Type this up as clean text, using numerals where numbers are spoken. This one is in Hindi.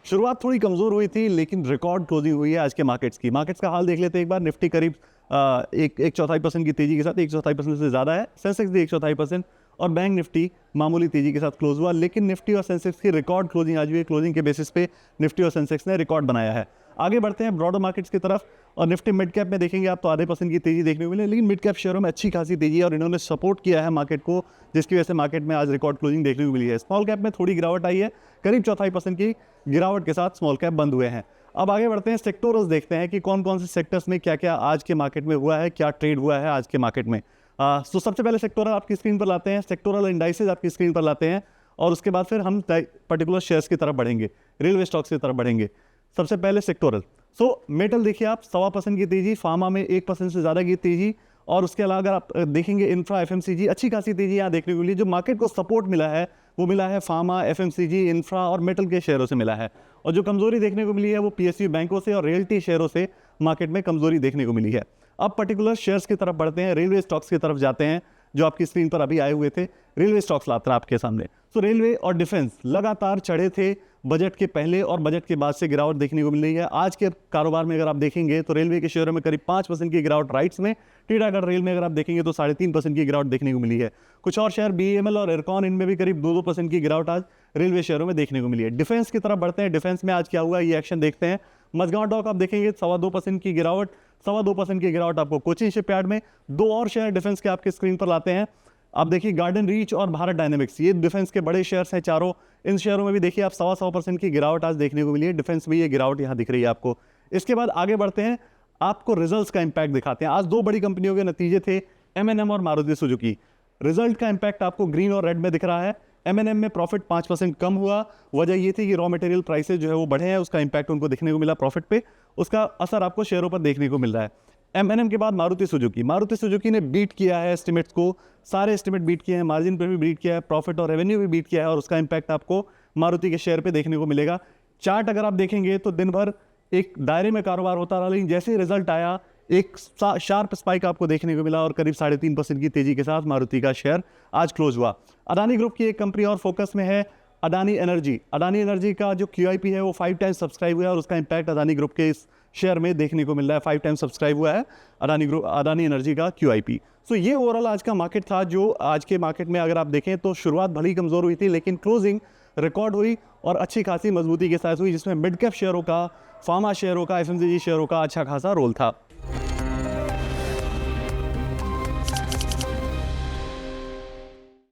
शुरुआत थोड़ी कमज़ोर हुई थी लेकिन रिकॉर्ड क्लोजिंग हुई है आज के मार्केट्स की। मार्केट्स का हाल देख लेते हैं एक बार। निफ्टी करीब एक चौथाई परसेंट की तेज़ी के साथ, एक चौथाई परसेंट से ज़्यादा है। सेंसेक्स भी एक चौथाई परसेंट और बैंक निफ्टी मामूली तेज़ी के साथ क्लोज हुआ। लेकिन निफ्टी और सेंसेक्स की रिकॉर्ड क्लोजिंग आज हुई है। क्लोजिंग के बेसिस पे निफ्टी और सेंसेक्स ने रिकॉर्ड बनाया है। आगे बढ़ते हैं ब्रॉडर मार्केट्स की तरफ और निफ्टी मिड कैप में देखेंगे आप तो आधे % की तेज़ी देखने को मिली, लेकिन मिड कैप शेयरों में अच्छी खासी तेज़ी है और इन्होंने सपोर्ट किया है मार्केट को, जिसकी वजह से मार्केट में आज रिकॉर्ड क्लोजिंग देखने को मिली है। स्मॉल कैप में थोड़ी गिरावट आई है, करीब चौथाई % की गिरावट के साथ स्मॉल कैप बंद हुए हैं। अब आगे बढ़ते हैं, सेक्टोरल्स देखते हैं कि कौन कौन से सेक्टर्स में क्या क्या आज के मार्केट में हुआ है, क्या ट्रेड हुआ है आज के मार्केट में। तो सबसे पहले सेक्टोरल आपकी स्क्रीन पर लाते हैं, सेक्टोरल इंडाइसेस आपकी स्क्रीन पर लाते हैं और उसके बाद फिर हम पर्टिकुलर शेयर्स की तरफ बढ़ेंगे, रेलवे स्टॉक्स की तरफ बढ़ेंगे। सबसे पहले सेक्टोरल। मेटल देखिए आप 1.25% की तेजी, फार्मा में 1% से ज़्यादा की तेजी और उसके अलावा अगर आप देखेंगे इंफ्रा एफएमसीजी अच्छी खासी तेजी यहाँ देखने को मिली। जो मार्केट को सपोर्ट मिला है वो मिला है फार्मा, एफएमसीजी, इंफ्रा और मेटल के शेयरों से मिला है। और जो कमजोरी देखने को मिली है वो पीएसयू बैंकों से और रियल्टी शेयरों से मार्केट में कमजोरी देखने को मिली है। अब पर्टिकुलर शेयर्स की तरफ बढ़ते हैं, रेलवे स्टॉक्स की तरफ जाते हैं जो आपकी स्क्रीन पर अभी आए हुए थे। रेलवे स्टॉक्स लाते हैं आपके सामने। रेलवे और डिफेंस लगातार चढ़े थे, बजट के पहले और बजट के बाद से गिरावट देखने को मिल रही है। आज के कारोबार में अगर आप देखेंगे तो रेलवे के शेयरों में करीब 5% की गिरावट राइट्स में, टीटागढ़ रेल में अगर आप देखेंगे तो 3.5% की गिरावट देखने को मिली है। कुछ और शेयर बीईएमएल और इरकॉन, इनमें भी करीब 2% की गिरावट आज रेलवे शेयरों में देखने को मिली है। डिफेंस की तरफ बढ़ते हैं, डिफेंस में आज क्या हुआ ये एक्शन देखते हैं। मझगांव डॉक आप देखेंगे 2.25% की गिरावट, 2.25% की गिरावट आपको कोचिन शिपयार्ड में। दो और शेयर डिफेंस के आपके स्क्रीन पर लाते हैं। आप देखिए गार्डन रीच और भारत डायनेमिक्स, ये डिफेंस के बड़े शेयर्स हैं चारों। इन शेयरों में भी देखिए आप 1.25% की गिरावट आज देखने को मिली है। डिफेंस में ये गिरावट यहाँ दिख रही है आपको। इसके बाद आगे बढ़ते हैं, आपको रिजल्ट्स का इंपैक्ट दिखाते हैं। आज दो बड़ी कंपनियों के नतीजे थे, एमएनएम और मारुति सुजुकी। रिजल्ट का इंपैक्ट आपको ग्रीन और रेड में दिख रहा है। एमएनएम में प्रॉफिट 5% कम हुआ। वजह ये थी कि रॉ मटेरियल प्राइसेस जो है वो बढ़े हैं, उसका इंपैक्ट उनको दिखने को मिला प्रॉफिट पे, उसका असर आपको शेयरों पर देखने को मिल रहा है। एमएनएम के बाद मारुति सुजुकी ने बीट किया है एस्टिमेट्स को, सारे एस्टिमेट बीट किए हैं, मार्जिन पे भी बीट किया है, प्रॉफिट और रेवेन्यू भी बीट किया है और उसका इंपैक्ट आपको मारुति के शेयर पे देखने को मिलेगा। चार्ट अगर आप देखेंगे तो दिन भर एक दायरे में कारोबार होता रहा, लेकिन जैसे ही रिजल्ट आया एक शार्प स्पाइक आपको देखने को मिला और करीब 3.5% की तेजी के साथ मारुति का शेयर आज क्लोज हुआ। अडानी ग्रुप की एक कंपनी और फोकस में है, अडानी एनर्जी। अडानी एनर्जी का जो QIP है वो 5 टाइम्स सब्सक्राइब हुआ है और उसका इंपैक्ट अडानी ग्रुप के इस शेयर में देखने को मिल रहा है। 5 टाइम्स सब्सक्राइब हुआ है अडानी एनर्जी का QIP। ये ओवरऑल आज का मार्केट था। जो आज के मार्केट में अगर आप देखें तो शुरुआत भली कमज़ोर हुई थी लेकिन क्लोजिंग रिकॉर्ड हुई और अच्छी खासी मजबूती के साथ हुई, जिसमें मिड कैप शेयरों का, फार्मा शेयरों का, FMCG शेयरों का अच्छा खासा रोल था।